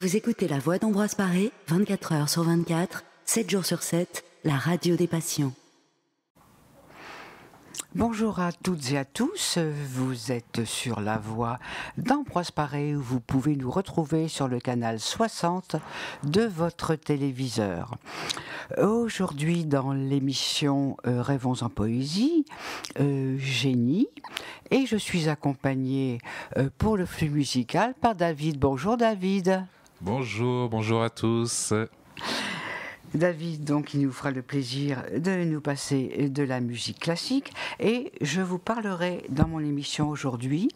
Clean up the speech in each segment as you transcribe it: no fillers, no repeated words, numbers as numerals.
Vous écoutez La Voix d'Ambroise Paré, 24 heures sur 24, 7 jours sur 7, la radio des passions. Bonjour à toutes et à tous, vous êtes sur La Voix d'Ambroise Paré où vous pouvez nous retrouver sur le canal 60 de votre téléviseur. Aujourd'hui dans l'émission Rêvons en poésie, Génie, et je suis accompagnée pour le flux musical par David. Bonjour David. Bonjour à tous. David, donc, il nous fera le plaisir de nous passer de la musique classique et je vous parlerai dans mon émission aujourd'hui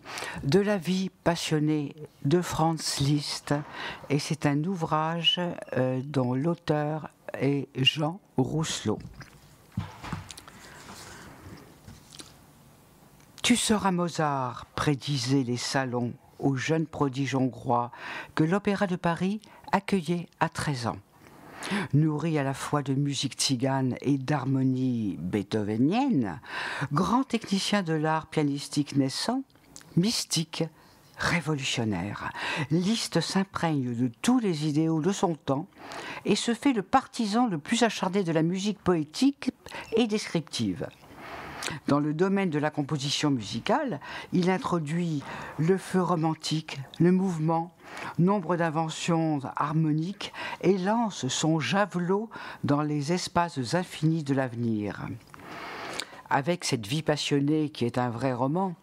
de la vie passionnée de Franz Liszt et c'est un ouvrage dont l'auteur est Jean Rousselot. Tu seras Mozart, prédisaient les salons aux jeunes prodiges hongrois que l'Opéra de Paris accueillait à 13 ans. Nourri à la fois de musique tzigane et d'harmonie beethovenienne, grand technicien de l'art pianistique naissant, mystique, révolutionnaire, Liszt s'imprègne de tous les idéaux de son temps et se fait le partisan le plus acharné de la musique poétique et descriptive. Dans le domaine de la composition musicale, il introduit le feu romantique, le mouvement, nombre d'inventions harmoniques et lance son javelot dans les espaces infinis de l'avenir. Avec cette vie passionnée qui est un vrai roman,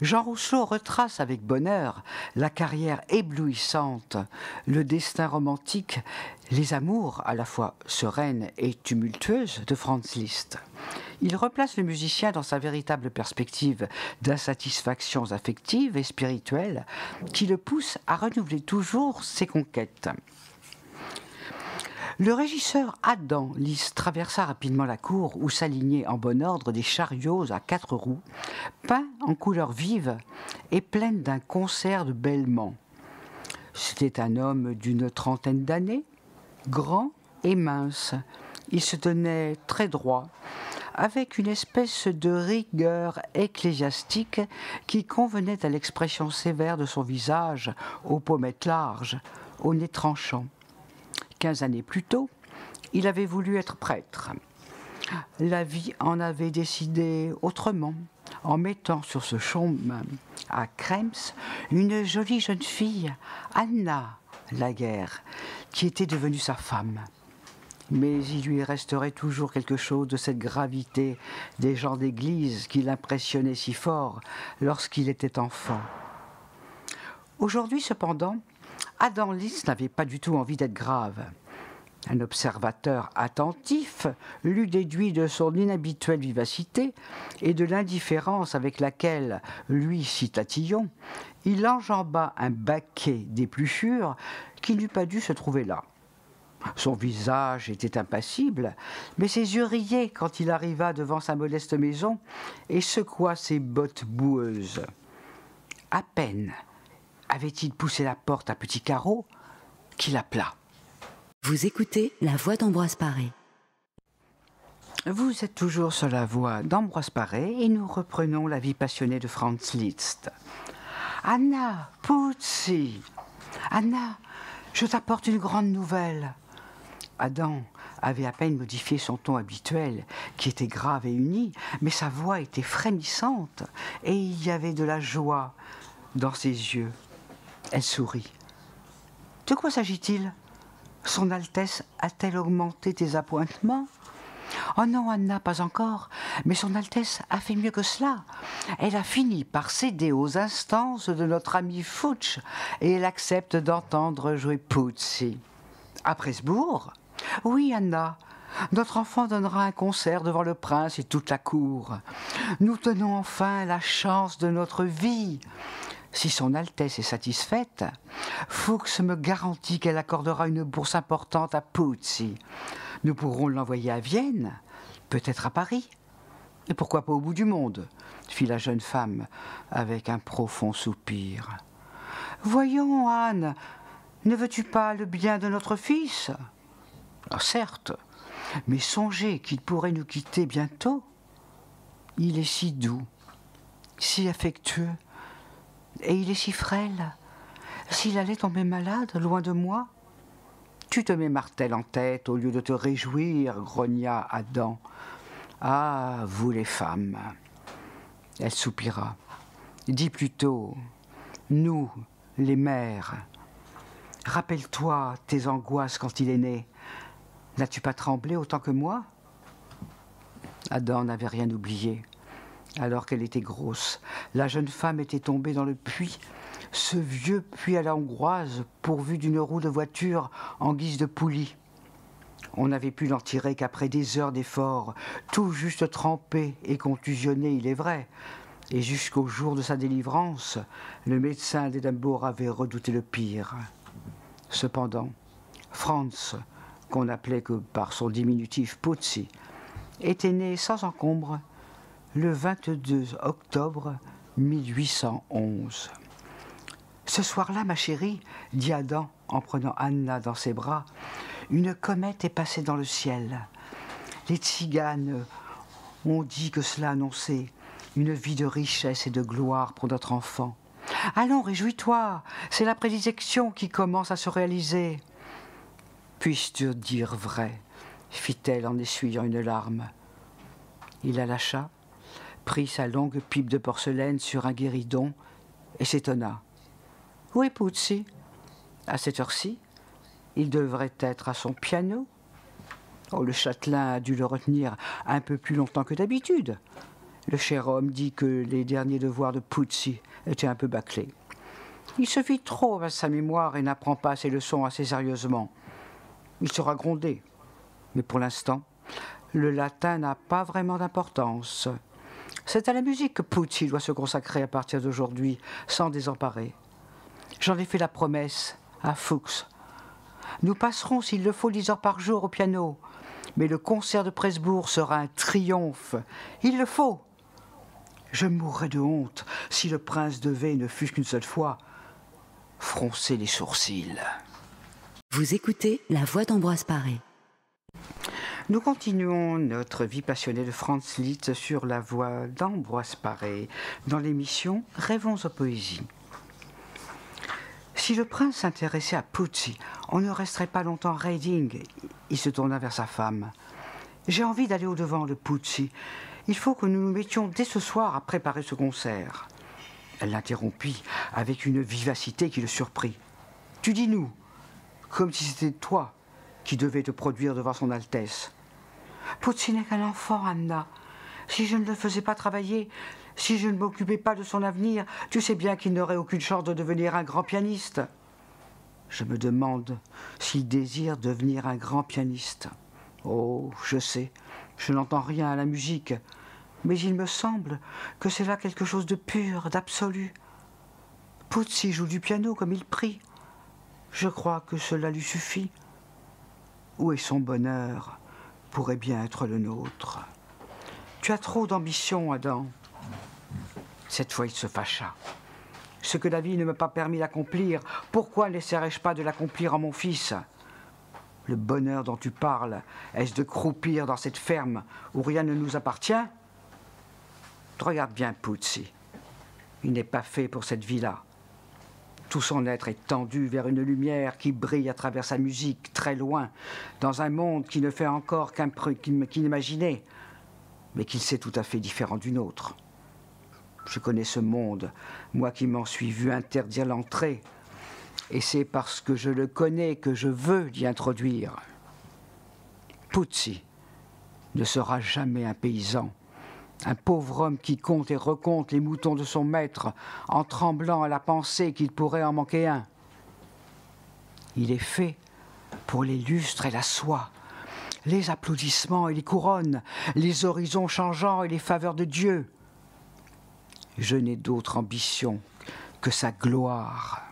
Jean Rousselot retrace avec bonheur la carrière éblouissante, le destin romantique, les amours à la fois sereines et tumultueuses de Franz Liszt. Il replace le musicien dans sa véritable perspective d'insatisfactions affectives et spirituelles qui le poussent à renouveler toujours ses conquêtes. Le régisseur Adam Liszt traversa rapidement la cour où s'alignaient en bon ordre des chariots à 4 roues, peints en couleurs vives et pleines d'un concert de bêlements. C'était un homme d'une trentaine d'années, grand et mince. Il se tenait très droit, avec une espèce de rigueur ecclésiastique qui convenait à l'expression sévère de son visage, aux pommettes larges, au nez tranchant. 15 années plus tôt, il avait voulu être prêtre. La vie en avait décidé autrement, en mettant sur ce chemin à Krems une jolie jeune fille, Anna Laguerre, qui était devenue sa femme. Mais il lui resterait toujours quelque chose de cette gravité des gens d'église qui l'impressionnait si fort lorsqu'il était enfant. Aujourd'hui, cependant, Adam Liszt n'avait pas du tout envie d'être grave. Un observateur attentif l'eût déduit de son inhabituelle vivacité et de l'indifférence avec laquelle, lui si tatillon, il enjamba un baquet d'épluchures qui n'eût pas dû se trouver là. Son visage était impassible, mais ses yeux riaient quand il arriva devant sa modeste maison et secoua ses bottes boueuses. À peine avait-il poussé la porte à petits carreaux qu'il appela. Vous écoutez La Voix d'Ambroise Paré. Vous êtes toujours sur La Voix d'Ambroise Paré et nous reprenons la vie passionnée de Franz Liszt. Anna, Puzzi, Anna, je t'apporte une grande nouvelle. Adam avait à peine modifié son ton habituel, qui était grave et uni, mais sa voix était frémissante et il y avait de la joie dans ses yeux. Elle sourit. De quoi s'agit-il ? Son Altesse a-t-elle augmenté tes appointements ? Oh non, Anna, pas encore, mais son Altesse a fait mieux que cela. Elle a fini par céder aux instances de notre ami Fuchs et elle accepte d'entendre jouer Puzzi. À Presbourg ? Oui, Anna. Notre enfant donnera un concert devant le prince et toute la cour. Nous tenons enfin la chance de notre vie. Si son Altesse est satisfaite, Fuchs me garantit qu'elle accordera une bourse importante à Puzzi. Nous pourrons l'envoyer à Vienne, peut-être à Paris. Et pourquoi pas au bout du monde, fit la jeune femme avec un profond soupir. Voyons, Anne, ne veux-tu pas le bien de notre fils ? Alors, certes, mais songez qu'il pourrait nous quitter bientôt. Il est si doux, si affectueux, et il est si frêle. s'il allait tomber malade, loin de moi? Tu te mets Martel en tête au lieu de te réjouir, grogna Adam. Ah, vous les femmes. Elle soupira. Dis plutôt, nous, les mères. Rappelle-toi tes angoisses quand il est né. N'as-tu pas tremblé autant que moi? Adam n'avait rien oublié. Alors qu'elle était grosse, la jeune femme était tombée dans le puits, ce vieux puits à la hongroise pourvu d'une roue de voiture en guise de poulie. On n'avait pu l'en tirer qu'après des heures d'efforts, tout juste trempé et contusionné, il est vrai. Et jusqu'au jour de sa délivrance, le médecin d'Édimbourg avait redouté le pire. Cependant, Franz, qu'on n'appelait que par son diminutif Putzi, était né sans encombre le 22 octobre 1811. Ce soir-là, ma chérie, dit Adam en prenant Anna dans ses bras, une comète est passée dans le ciel. Les tziganes ont dit que cela annonçait une vie de richesse et de gloire pour notre enfant. Allons, réjouis-toi, c'est la prédiction qui commence à se réaliser. Puisses-tu dire vrai, fit-elle en essuyant une larme. Il la lâcha, prit sa longue pipe de porcelaine sur un guéridon et s'étonna. Où est Putzi? À cette heure-ci, il devrait être à son piano. Oh, le châtelain a dû le retenir un peu plus longtemps que d'habitude. Le cher homme dit que les derniers devoirs de Putzi étaient un peu bâclés. Il se fie trop à sa mémoire et n'apprend pas ses leçons assez sérieusement. Il sera grondé. Mais pour l'instant, le latin n'a pas vraiment d'importance. C'est à la musique que Putzi doit se consacrer à partir d'aujourd'hui, sans désemparer. J'en ai fait la promesse à Fuchs. Nous passerons, s'il le faut, 10 heures par jour au piano. Mais le concert de Presbourg sera un triomphe. Il le faut. Je mourrais de honte si le prince devait, ne fût-ce qu'une seule fois, froncer les sourcils. Vous écoutez La Voix d'Ambroise Paré. Nous continuons notre vie passionnée de Franz Liszt sur La Voix d'Ambroise Paré dans l'émission Rêvons aux poésies. Si le prince s'intéressait à Putzi, on ne resterait pas longtemps Reding. Il se tourna vers sa femme. J'ai envie d'aller au-devant de Putzi. Il faut que nous nous mettions dès ce soir à préparer ce concert. Elle l'interrompit avec une vivacité qui le surprit. Tu dis nous, comme si c'était toi qui devais te produire devant son Altesse. Putzi n'est qu'un enfant, Anna. Si je ne le faisais pas travailler, si je ne m'occupais pas de son avenir, tu sais bien qu'il n'aurait aucune chance de devenir un grand pianiste. Je me demande s'il désire devenir un grand pianiste. Oh, je sais, je n'entends rien à la musique, mais il me semble que c'est là quelque chose de pur, d'absolu. Putzi joue du piano comme il prie. Je crois que cela lui suffit. Où est son bonheur pourrait bien être le nôtre. Tu as trop d'ambition, Adam. Cette fois, il se fâcha. Ce que la vie ne m'a pas permis d'accomplir, pourquoi n'essaierais-je pas de l'accomplir en mon fils? Le bonheur dont tu parles, est-ce de croupir dans cette ferme où rien ne nous appartient? Regarde bien Putzi. Il n'est pas fait pour cette vie-là. Tout son être est tendu vers une lumière qui brille à travers sa musique, très loin, dans un monde qui ne fait encore qu'imaginer, mais qu'il sait tout à fait différent du nôtre. Je connais ce monde, moi qui m'en suis vu interdire l'entrée, et c'est parce que je le connais que je veux l'y introduire. Putzi ne sera jamais un paysan, un pauvre homme qui compte et recompte les moutons de son maître en tremblant à la pensée qu'il pourrait en manquer un. Il est fait pour les lustres et la soie, les applaudissements et les couronnes, les horizons changeants et les faveurs de Dieu. Je n'ai d'autre ambition que sa gloire.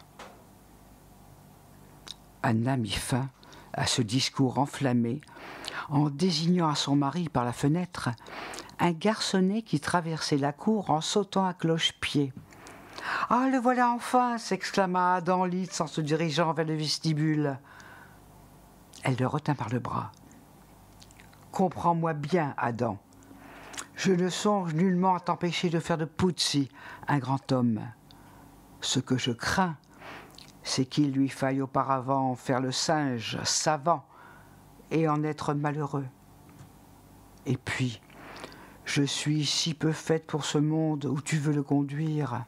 Anna mit fin à ce discours enflammé en désignant à son mari par la fenêtre un garçonnet qui traversait la cour en sautant à cloche-pied. « Ah, le voilà enfin !» s'exclama Adam Liszt en se dirigeant vers le vestibule. Elle le retint par le bras. « Comprends-moi bien, Adam. Je ne songe nullement à t'empêcher de faire de Putzi un grand homme. Ce que je crains, c'est qu'il lui faille auparavant faire le singe savant et en être malheureux. Et puis, je suis si peu faite pour ce monde où tu veux le conduire.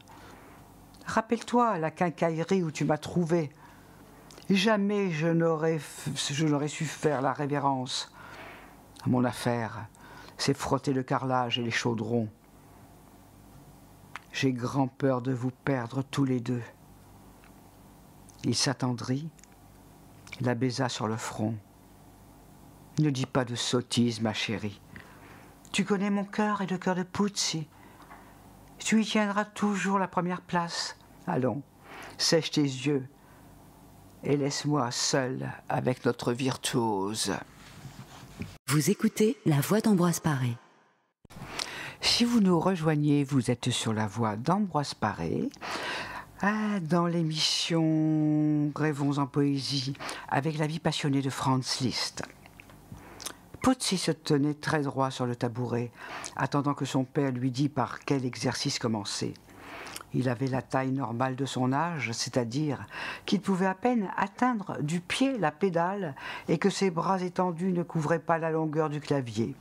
Rappelle-toi la quincaillerie où tu m'as trouvée. Jamais je n'aurais su faire la révérence. Mon affaire, c'est frotter le carrelage et les chaudrons. J'ai grand peur de vous perdre tous les deux. Il s'attendrit, la baisa sur le front. Ne dis pas de sottises, ma chérie. Tu connais mon cœur et le cœur de Puzzi. Tu y tiendras toujours la première place. Allons, sèche tes yeux et laisse-moi seule avec notre virtuose. Vous écoutez La Voix d'Ambroise Paré. Si vous nous rejoignez, vous êtes sur la voie d'Ambroise Paré, dans l'émission Rêvons en poésie, avec la vie passionnée de Franz Liszt. Puzzi se tenait très droit sur le tabouret, attendant que son père lui dît par quel exercice commencer. Il avait la taille normale de son âge, c'est-à-dire qu'il pouvait à peine atteindre du pied la pédale et que ses bras étendus ne couvraient pas la longueur du clavier.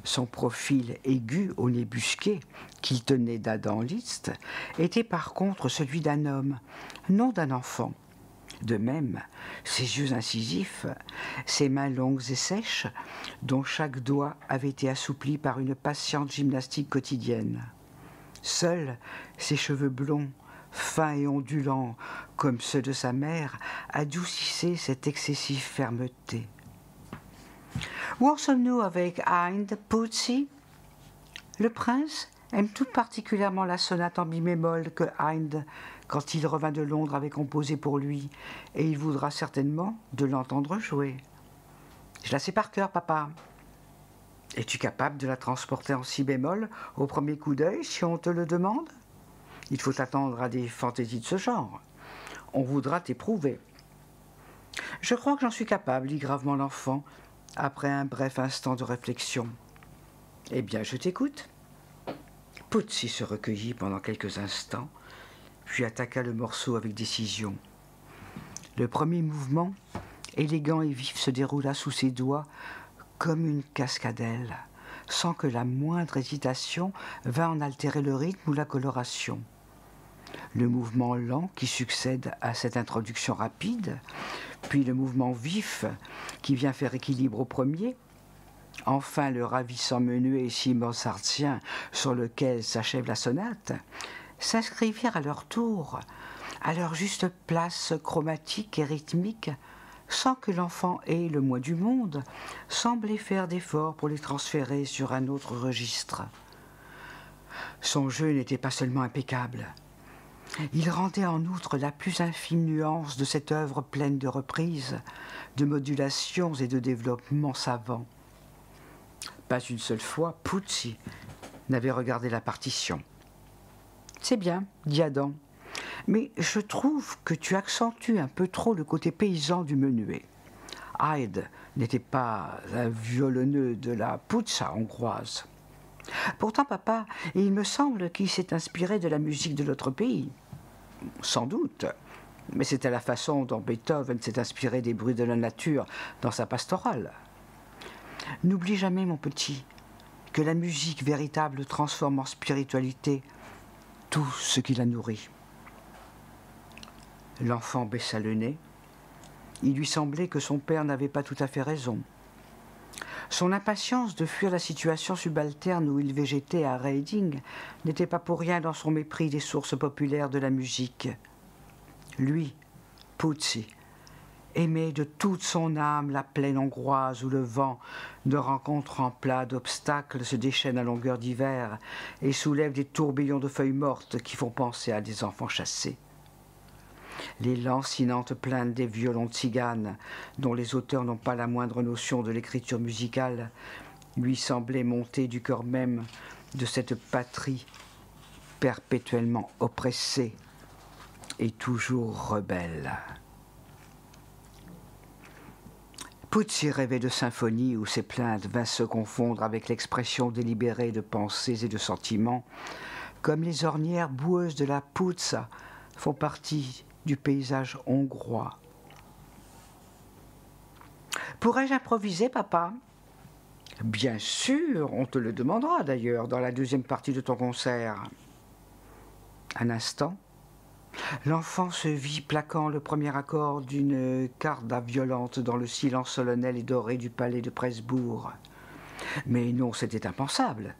Son profil aigu au nez busqué, qu'il tenait d'Adam Liszt, était par contre celui d'un homme, non d'un enfant. De même, ses yeux incisifs, ses mains longues et sèches, dont chaque doigt avait été assoupli par une patiente gymnastique quotidienne. Seuls ses cheveux blonds, fins et ondulants, comme ceux de sa mère, adoucissaient cette excessive fermeté. Où en sommes-nous avec Hind, Puzzi? Le prince aime tout particulièrement la sonate en mi bémol que Hind, quand il revint de Londres, avait composée pour lui, et il voudra certainement de l'entendre jouer. Je la sais par cœur, papa. Es-tu capable de la transporter en si bémol au premier coup d'œil, si on te le demande? Il faut attendre à des fantaisies de ce genre. On voudra t'éprouver. Je crois que j'en suis capable, dit gravement l'enfant, après un bref instant de réflexion. Eh bien, je t'écoute. Puzzi se recueillit pendant quelques instants, puis attaqua le morceau avec décision. Le premier mouvement, élégant et vif, se déroula sous ses doigts comme une cascadelle, sans que la moindre hésitation vînt en altérer le rythme ou la coloration. Le mouvement lent qui succède à cette introduction rapide, puis le mouvement vif qui vient faire équilibre au premier, enfin le ravissant menuet si mozartien sur lequel s'achève la sonate, s'inscrivirent à leur tour, à leur juste place chromatique et rythmique, sans que l'enfant ait, le moins du monde, semblé faire d'efforts pour les transférer sur un autre registre. Son jeu n'était pas seulement impeccable. Il rendait en outre la plus infime nuance de cette œuvre pleine de reprises, de modulations et de développements savants. Pas une seule fois, Puzzi n'avait regardé la partition. « C'est bien, dit Adam, mais je trouve que tu accentues un peu trop le côté paysan du menuet. Haydn n'était pas un violonneux de la puzza hongroise. Pourtant, papa, il me semble qu'il s'est inspiré de la musique de notre pays. Sans doute, mais c'est à la façon dont Beethoven s'est inspiré des bruits de la nature dans sa pastorale. N'oublie jamais, mon petit, que la musique véritable transforme en spiritualité tout ce qui la nourrit. » L'enfant baissa le nez. Il lui semblait que son père n'avait pas tout à fait raison. Son impatience de fuir la situation subalterne où il végétait à Reading n'était pas pour rien dans son mépris des sources populaires de la musique. Lui, Puzzi, aimait de toute son âme la plaine hongroise où le vent, ne rencontrant plat d'obstacles, se déchaîne à longueur d'hiver et soulève des tourbillons de feuilles mortes qui font penser à des enfants chassés. Les lancinantes plaintes des violons tziganes, dont les auteurs n'ont pas la moindre notion de l'écriture musicale, lui semblaient monter du cœur même de cette patrie perpétuellement oppressée et toujours rebelle. Puzzi rêvait de symphonies où ses plaintes vinssent se confondre avec l'expression délibérée de pensées et de sentiments, comme les ornières boueuses de la puzza font partie du paysage hongrois. « Pourrais-je improviser, papa ?» « Bien sûr, on te le demandera d'ailleurs dans la deuxième partie de ton concert. » Un instant, l'enfant se vit plaquant le premier accord d'une carda violente dans le silence solennel et doré du palais de Presbourg. Mais non, c'était impensable.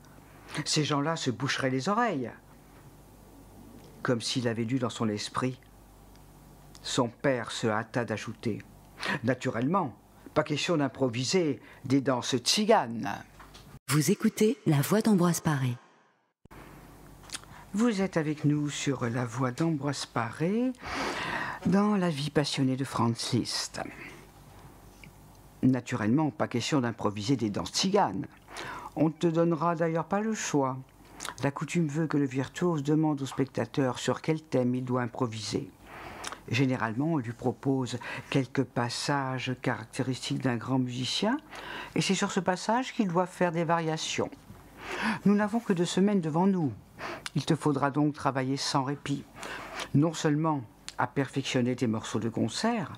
Ces gens-là se boucheraient les oreilles. Comme s'il avait lu dans son esprit. Son père se hâta d'ajouter. Naturellement, pas question d'improviser des danses tziganes. Vous écoutez La Voix d'Ambroise Paré. Vous êtes avec nous sur La Voix d'Ambroise Paré dans La vie passionnée de Franz Liszt. Naturellement, pas question d'improviser des danses tziganes. On ne te donnera d'ailleurs pas le choix. La coutume veut que le virtuose demande au spectateur sur quel thème il doit improviser. Généralement, on lui propose quelques passages caractéristiques d'un grand musicien, et c'est sur ce passage qu'il doit faire des variations. Nous n'avons que 2 semaines devant nous. Il te faudra donc travailler sans répit, non seulement à perfectionner tes morceaux de concert,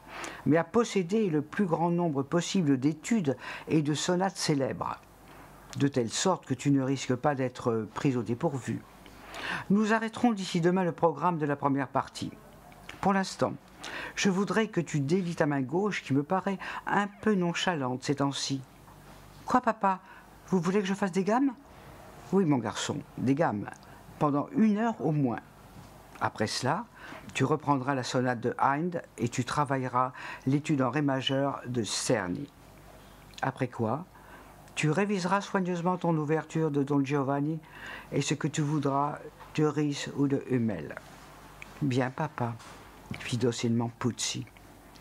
mais à posséder le plus grand nombre possible d'études et de sonates célèbres, de telle sorte que tu ne risques pas d'être pris au dépourvu. Nous arrêterons d'ici demain le programme de la première partie. Pour l'instant, je voudrais que tu délies ta main gauche qui me paraît un peu nonchalante ces temps-ci. Quoi, papa? Vous voulez que je fasse des gammes? Oui, mon garçon, des gammes, pendant 1 heure au moins. Après cela, tu reprendras la sonate de Haydn et tu travailleras l'étude en ré majeur de Czerny. Après quoi, tu réviseras soigneusement ton ouverture de Don Giovanni et ce que tu voudras de Ries ou de Hummel. Bien, papa, fit docilement Puzzi.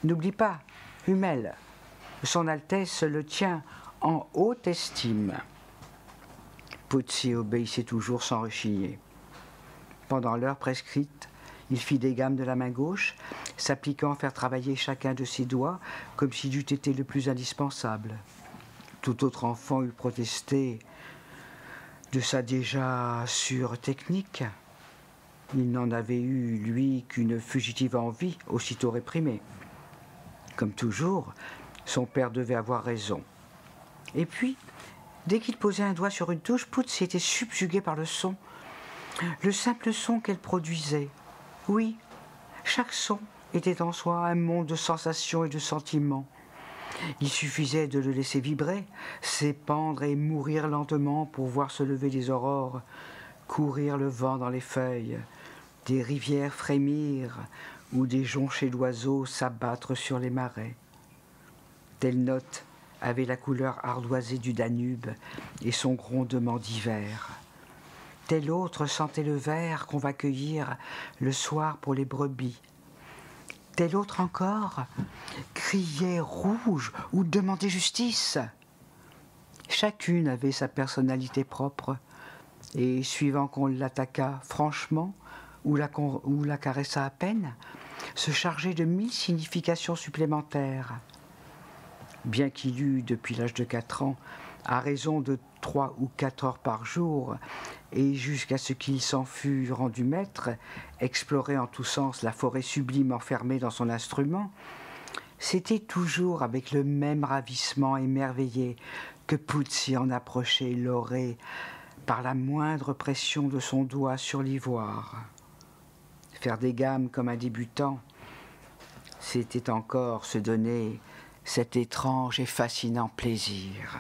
N'oublie pas, Hummel, son Altesse le tient en haute estime. Puzzi obéissait toujours sans rechigner. Pendant l'heure prescrite, il fit des gammes de la main gauche, s'appliquant à faire travailler chacun de ses doigts comme s'il eût été le plus indispensable. Tout autre enfant eût protesté de sa déjà sûre technique. Il n'en avait eu, lui, qu'une fugitive envie, aussitôt réprimée. Comme toujours, son père devait avoir raison. Et puis, dès qu'il posait un doigt sur une touche, Puzzi était subjugué par le son. Le simple son qu'elle produisait. Oui, chaque son était en soi un monde de sensations et de sentiments. Il suffisait de le laisser vibrer, s'épandre et mourir lentement pour voir se lever des aurores, courir le vent dans les feuilles, des rivières frémir ou des jonchés d'oiseaux s'abattre sur les marais. Telle note avait la couleur ardoisée du Danube et son grondement d'hiver. Telle autre sentait le ver qu'on va cueillir le soir pour les brebis. Telle autre encore criait rouge ou demandait justice. Chacune avait sa personnalité propre, et suivant qu'on l'attaquât franchement ou la caressa à peine, se chargeait de 1000 significations supplémentaires. Bien qu'il eût, depuis l'âge de 4 ans, à raison de 3 ou 4 heures par jour, et jusqu'à ce qu'il s'en fût rendu maître, exploré en tous sens la forêt sublime enfermée dans son instrument, c'était toujours avec le même ravissement émerveillé que Puzzi en approchait l'oreille par la moindre pression de son doigt sur l'ivoire. Faire des gammes comme un débutant, c'était encore se donner cet étrange et fascinant plaisir.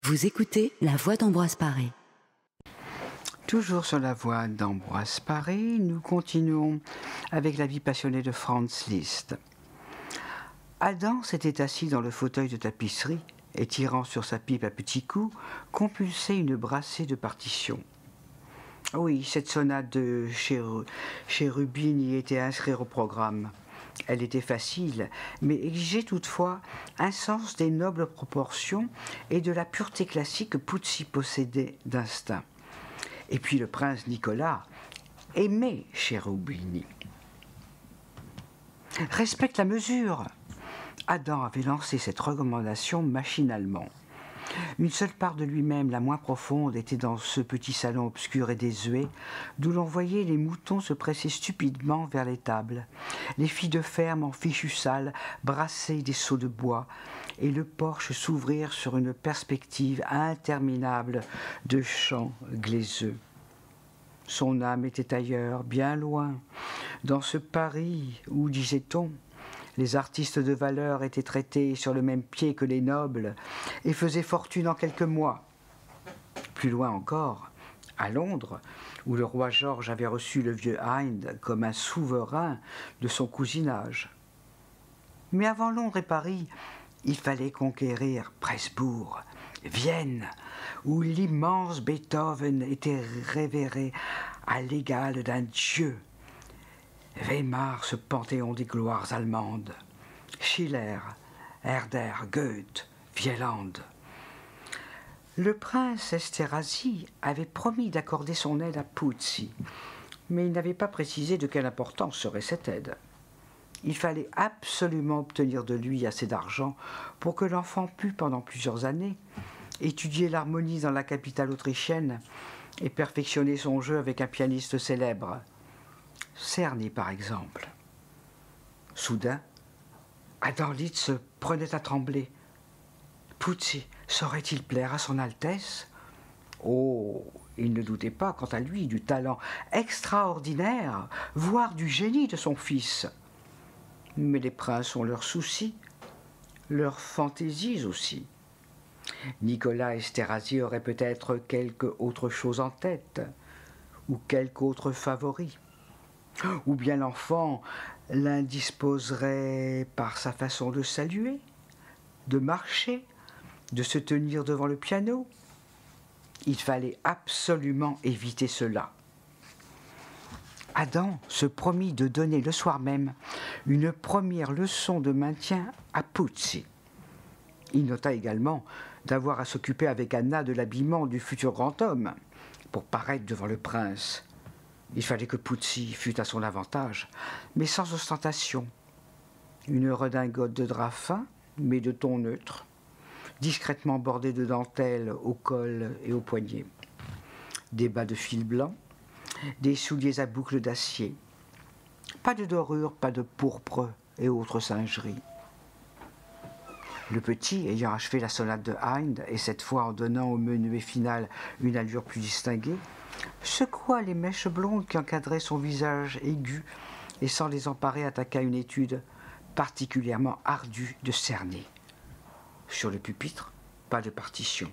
Vous écoutez La Voix d'Ambroise Paré. Toujours sur La Voix d'Ambroise Paré, nous continuons avec La vie passionnée de Franz Liszt. Adam s'était assis dans le fauteuil de tapisserie et, tirant sur sa pipe à petits coups, compulsait une brassée de partitions. Oui, cette sonate de Chérubine y était inscrite au programme. Elle était facile, mais exigeait toutefois un sens des nobles proportions et de la pureté classique que Puzzi possédait d'instinct. Et puis le prince Nicolas aimait Cherubini. Respecte la mesure. Adam avait lancé cette recommandation machinalement. Une seule part de lui-même, la moins profonde, était dans ce petit salon obscur et désuet, d'où l'on voyait les moutons se presser stupidement vers les tables, les filles de ferme en fichus sales brasser des seaux de bois, et le porche s'ouvrir sur une perspective interminable de champs glaiseux. Son âme était ailleurs, bien loin, dans ce Paris où, disait-on, les artistes de valeur étaient traités sur le même pied que les nobles et faisaient fortune en quelques mois. Plus loin encore, à Londres, où le roi George avait reçu le vieux Hind comme un souverain de son cousinage. Mais avant Londres et Paris, il fallait conquérir Presbourg, Vienne, où l'immense Beethoven était révéré à l'égal d'un dieu. Weimar, ce panthéon des gloires allemandes. Schiller, Herder, Goethe, Wieland. Le prince Esterhazy avait promis d'accorder son aide à Puzzi, mais il n'avait pas précisé de quelle importance serait cette aide. Il fallait absolument obtenir de lui assez d'argent pour que l'enfant pût, pendant plusieurs années, étudier l'harmonie dans la capitale autrichienne et perfectionner son jeu avec un pianiste célèbre. Czerny, par exemple. Soudain, Adam Litz se prenait à trembler. Puzzi saurait-il plaire à son Altesse? Oh, il ne doutait pas, quant à lui, du talent extraordinaire, voire du génie de son fils. Mais les princes ont leurs soucis, leurs fantaisies aussi. Nicolas Esterhazy aurait peut-être quelque autre chose en tête, ou quelque autre favori. Ou bien l'enfant l'indisposerait par sa façon de saluer, de marcher, de se tenir devant le piano. Il fallait absolument éviter cela. Adam se promit de donner le soir même une première leçon de maintien à Puzzi. Il nota également d'avoir à s'occuper avec Anna de l'habillement du futur grand homme pour paraître devant le prince. Il fallait que Puzzi fût à son avantage, mais sans ostentation. Une redingote de drap fin, mais de ton neutre, discrètement bordée de dentelle au col et aux poignets. Des bas de fil blanc, des souliers à boucles d'acier. Pas de dorure, pas de pourpre et autres singeries. Le petit, ayant achevé la sonate de Hind, et cette fois en donnant au menuet final une allure plus distinguée, secoua les mèches blondes qui encadraient son visage aigu et sans les emparer attaqua une étude particulièrement ardue de Czerny. Sur le pupitre, pas de partition.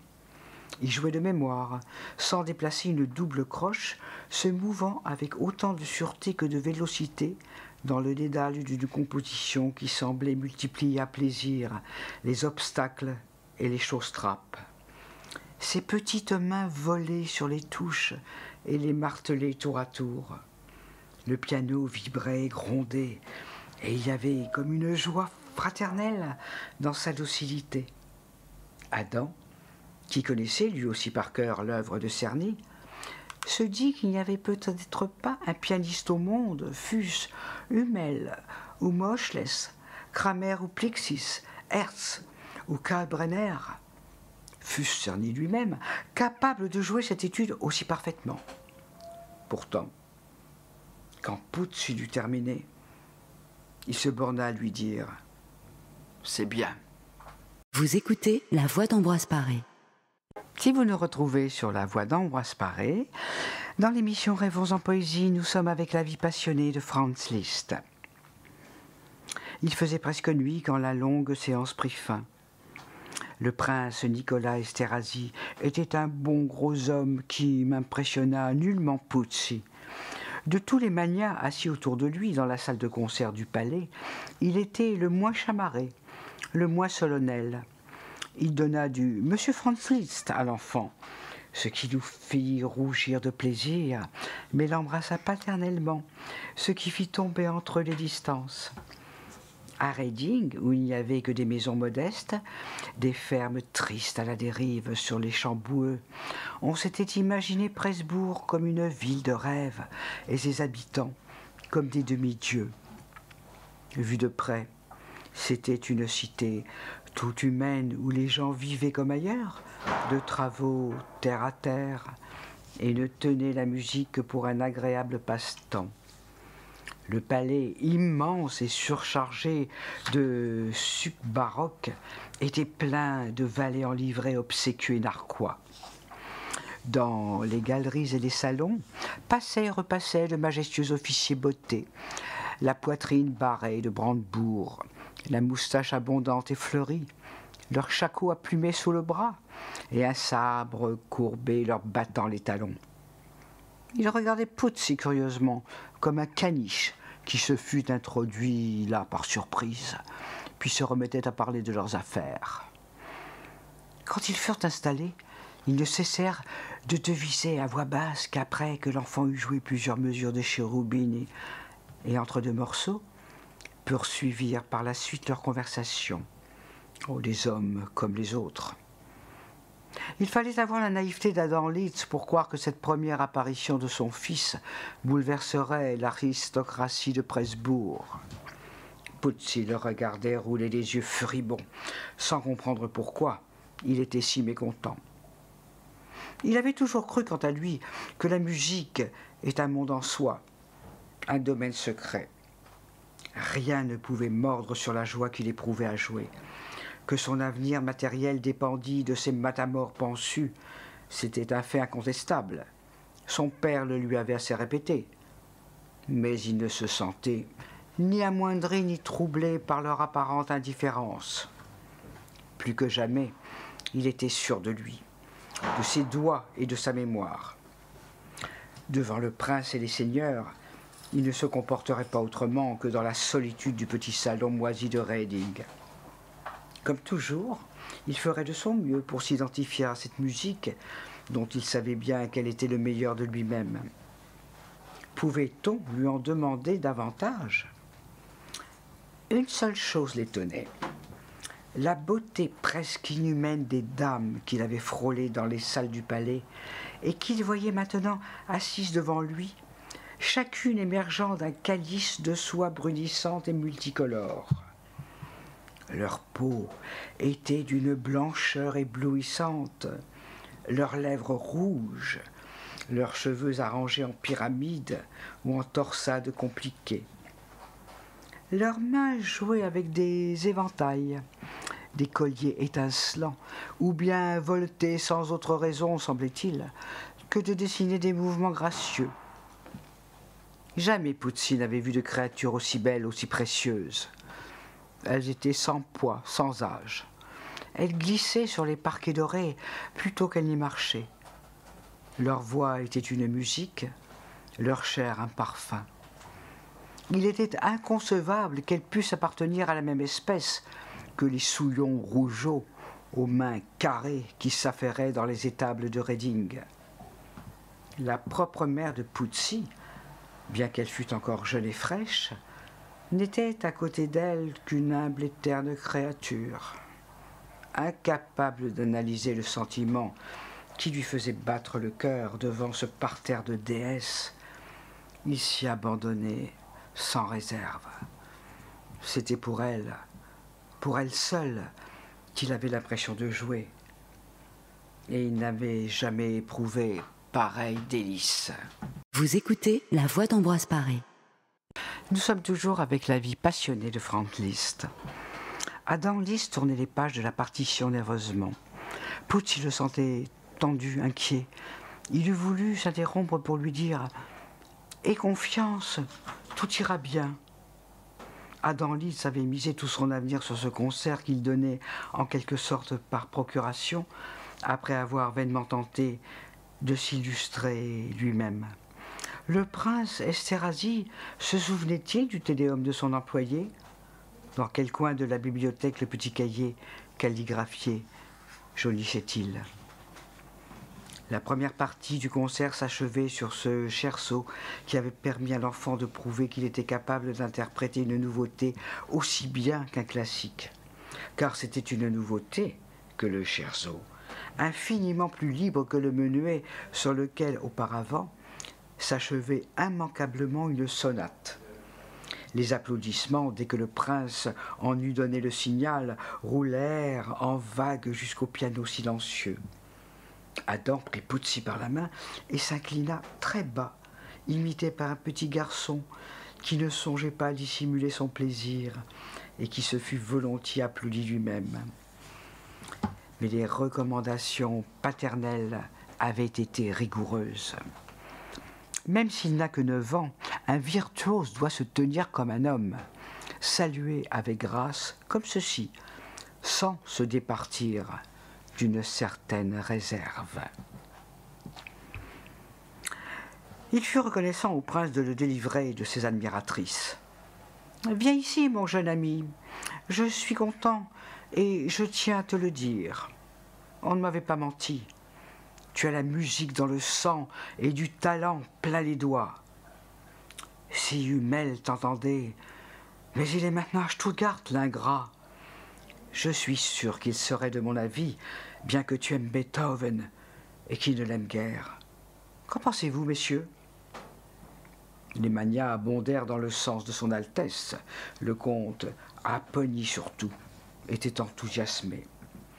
Il jouait de mémoire, sans déplacer une double croche, se mouvant avec autant de sûreté que de vélocité dans le dédale d'une composition qui semblait multiplier à plaisir les obstacles et les chausses-trappes. Ses petites mains volaient sur les touches et les martelaient tour à tour. Le piano vibrait, grondait, et il y avait comme une joie fraternelle dans sa docilité. Adam, qui connaissait lui aussi par cœur l'œuvre de Czerny, se dit qu'il n'y avait peut-être pas un pianiste au monde, fût-ce Hummel ou Moscheles, Kramer ou Plixis, Hertz ou Kalkbrenner, fût-ce Czerny lui-même, capable de jouer cette étude aussi parfaitement. Pourtant, quand Puzzi eut terminé, il se borna à lui dire « C'est bien ». Vous écoutez La Voix d'Ambroise Paré. Si vous nous retrouvez sur La Voix d'Ambroise Paré, dans l'émission Rêvons en poésie, nous sommes avec la vie passionnée de Franz Liszt. Il faisait presque nuit quand la longue séance prit fin. Le prince Nicolas Esterhazy était un bon gros homme qui m'impressionna nullement Puzzi. De tous les magnats assis autour de lui dans la salle de concert du palais, il était le moins chamarré, le moins solennel. Il donna du « Monsieur Franz Liszt » à l'enfant, ce qui nous fit rougir de plaisir, mais l'embrassa paternellement, ce qui fit tomber entre eux les distances. À Reading, où il n'y avait que des maisons modestes, des fermes tristes à la dérive sur les champs boueux, on s'était imaginé Presbourg comme une ville de rêve, et ses habitants comme des demi-dieux. Vu de près, C'était une cité toute humaine où les gens vivaient comme ailleurs, de travaux terre à terre, et ne tenaient la musique que pour un agréable passe-temps. Le palais immense et surchargé de sucs baroques était plein de valets en livrée obséquieux et narquois. Dans les galeries et les salons, passaient et repassaient de majestueux officiers bottés, la poitrine barrée de brandebourgs, la moustache abondante et fleurie, leur shako à plumer sous le bras et un sabre courbé leur battant les talons. Ils regardaient Puzzi curieusement, comme un caniche qui se fût introduit là par surprise, puis se remettaient à parler de leurs affaires. Quand ils furent installés, ils ne cessèrent de deviser à voix basse qu'après que l'enfant eut joué plusieurs mesures de chérubine et entre deux morceaux, poursuivirent par la suite leur conversation. Oh, les hommes comme les autres. Il fallait avoir la naïveté d'Adam Litz pour croire que cette première apparition de son fils bouleverserait l'aristocratie de Presbourg. Puzzi le regardait rouler les yeux furibonds, sans comprendre pourquoi il était si mécontent. Il avait toujours cru, quant à lui, que la musique est un monde en soi, un domaine secret. Rien ne pouvait mordre sur la joie qu'il éprouvait à jouer. Que son avenir matériel dépendît de ses matamores pensus, c'était un fait incontestable. Son père le lui avait assez répété. Mais il ne se sentait ni amoindri ni troublé par leur apparente indifférence. Plus que jamais, il était sûr de lui, de ses doigts et de sa mémoire. Devant le prince et les seigneurs, il ne se comporterait pas autrement que dans la solitude du petit salon moisi de Reding. Comme toujours, il ferait de son mieux pour s'identifier à cette musique dont il savait bien qu'elle était le meilleur de lui-même. Pouvait-on lui en demander davantage ? Une seule chose l'étonnait. La beauté presque inhumaine des dames qu'il avait frôlées dans les salles du palais et qu'il voyait maintenant assises devant lui, chacune émergeant d'un calice de soie brunissante et multicolore. Leur peau était d'une blancheur éblouissante, leurs lèvres rouges, leurs cheveux arrangés en pyramides ou en torsades compliquées. Leurs mains jouaient avec des éventails, des colliers étincelants, ou bien voletaient sans autre raison, semblait-il, que de dessiner des mouvements gracieux. Jamais Puzzi n'avait vu de créature aussi belle, aussi précieuse. Elles étaient sans poids, sans âge. Elles glissaient sur les parquets dorés plutôt qu'elles n'y marchaient. Leur voix était une musique, leur chair un parfum. Il était inconcevable qu'elles pussent appartenir à la même espèce que les souillons rougeaux aux mains carrées qui s'affairaient dans les étables de Reding. La propre mère de Puzzi, bien qu'elle fût encore jeune et fraîche, n'était à côté d'elle qu'une humble et terne créature, incapable d'analyser le sentiment qui lui faisait battre le cœur devant ce parterre de déesses. Il s'y abandonnait sans réserve. C'était pour elle seule, qu'il avait l'impression de jouer, et il n'avait jamais éprouvé pareil délice. Vous écoutez La Voix d'Ambroise Paré. Nous sommes toujours avec la vie passionnée de Franz Liszt. Adam Liszt tournait les pages de la partition nerveusement. Puzzi le sentait tendu, inquiet. Il eût voulu s'interrompre pour lui dire « Aie confiance, tout ira bien ». Adam Liszt avait misé tout son avenir sur ce concert qu'il donnait en quelque sorte par procuration, après avoir vainement tenté de s'illustrer lui-même. Le prince Esterhazy se souvenait-il du tédéum de son employé ? Dans quel coin de la bibliothèque le petit cahier calligraphié jaunissait-il ? La première partie du concert s'achevait sur ce scherzo qui avait permis à l'enfant de prouver qu'il était capable d'interpréter une nouveauté aussi bien qu'un classique. Car c'était une nouveauté que le scherzo, infiniment plus libre que le menuet sur lequel, auparavant, s'achevait immanquablement une sonate. Les applaudissements, dès que le prince en eut donné le signal, roulèrent en vagues jusqu'au piano silencieux. Adam prit Puzzi par la main et s'inclina très bas, imité par un petit garçon qui ne songeait pas à dissimuler son plaisir et qui se fut volontiers applaudi lui-même. Mais les recommandations paternelles avaient été rigoureuses. Même s'il n'a que 9 ans, un virtuose doit se tenir comme un homme, saluer avec grâce comme ceci, sans se départir d'une certaine réserve. Il fut reconnaissant au prince de le délivrer de ses admiratrices. « Viens ici, mon jeune ami, je suis content et je tiens à te le dire. On ne m'avait pas menti. Tu as la musique dans le sang et du talent plein les doigts. Si Hummel t'entendait, mais il est maintenant à Stuttgart, l'ingrat. Je suis sûr qu'il serait de mon avis, bien que tu aimes Beethoven et qu'il ne l'aime guère. Qu'en pensez-vous, messieurs ?» Les manias abondèrent dans le sens de son Altesse. Le comte, Apponyi surtout, était enthousiasmé.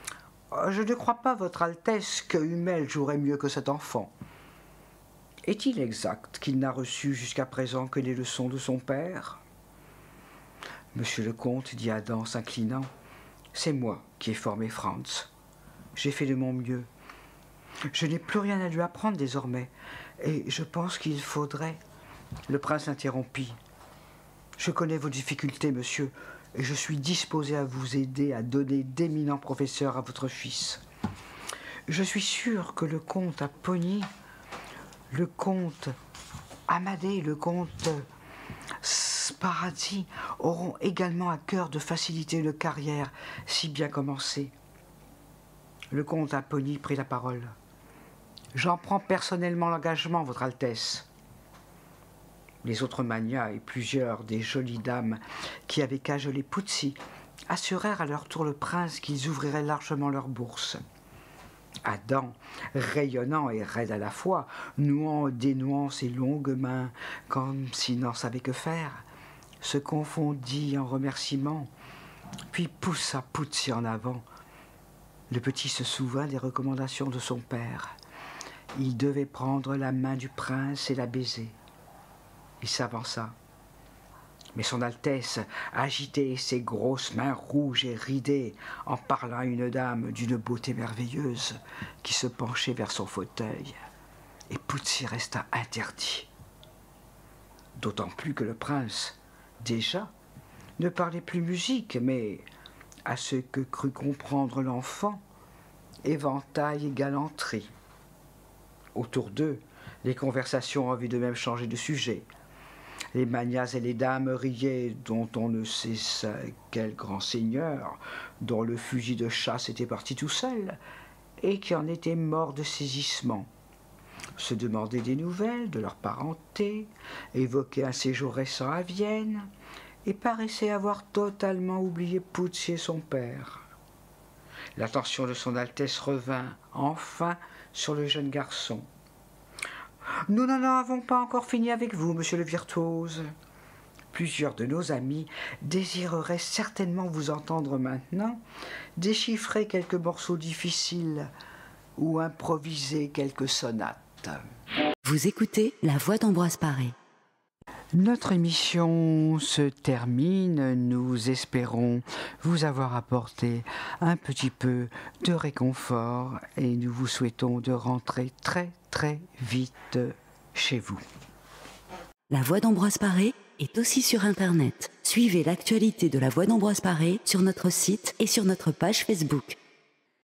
« Je ne crois pas, votre Altesse, que Hummel jouerait mieux que cet enfant. Est-il exact qu'il n'a reçu jusqu'à présent que les leçons de son père ?» « Monsieur le comte, dit Adam s'inclinant, c'est moi qui ai formé Franz. J'ai fait de mon mieux. Je n'ai plus rien à lui apprendre désormais, et je pense qu'il faudrait... » Le prince l'interrompit. « Je connais vos difficultés, monsieur, et je suis disposé à vous aider à donner d'éminents professeurs à votre fils. Je suis sûr que le comte Apponyi, le comte Amadée, le comte Sparazzi auront également à cœur de faciliter une carrière si bien commencée. » Le comte Apponyi prit la parole. « J'en prends personnellement l'engagement, votre Altesse. » Les autres manias et plusieurs des jolies dames qui avaient cajolé Puzzi assurèrent à leur tour le prince qu'ils ouvriraient largement leurs bourses. Adam, rayonnant et raide à la fois, nouant et dénouant ses longues mains comme s'il n'en savait que faire, se confondit en remerciements, puis poussa Puzzi en avant. Le petit se souvint des recommandations de son père. Il devait prendre la main du prince et la baiser. Il s'avança. Mais son Altesse agitait ses grosses mains rouges et ridées en parlant à une dame d'une beauté merveilleuse qui se penchait vers son fauteuil. Et Puzzi resta interdit. D'autant plus que le prince, déjà, ne parlait plus musique, mais, à ce que crut comprendre l'enfant, éventail et galanterie. Autour d'eux, les conversations avaient de même changé de sujet. Les manias et les dames riaient dont on ne sait quel grand seigneur, dont le fusil de chasse était parti tout seul, et qui en était mort de saisissement. Se demandaient des nouvelles de leur parenté, évoquaient un séjour récent à Vienne, et paraissaient avoir totalement oublié Puzzi et son père. L'attention de son Altesse revint enfin sur le jeune garçon. « Nous n'en avons pas encore fini avec vous, monsieur le virtuose. Plusieurs de nos amis désireraient certainement vous entendre maintenant déchiffrer quelques morceaux difficiles ou improviser quelques sonates. » Vous écoutez La Voix d'Ambroise Paré. Notre émission se termine. Nous espérons vous avoir apporté un petit peu de réconfort et nous vous souhaitons de rentrer très très vite chez vous. La Voix d'Ambroise Paré est aussi sur Internet. Suivez l'actualité de La Voix d'Ambroise Paré sur notre site et sur notre page Facebook.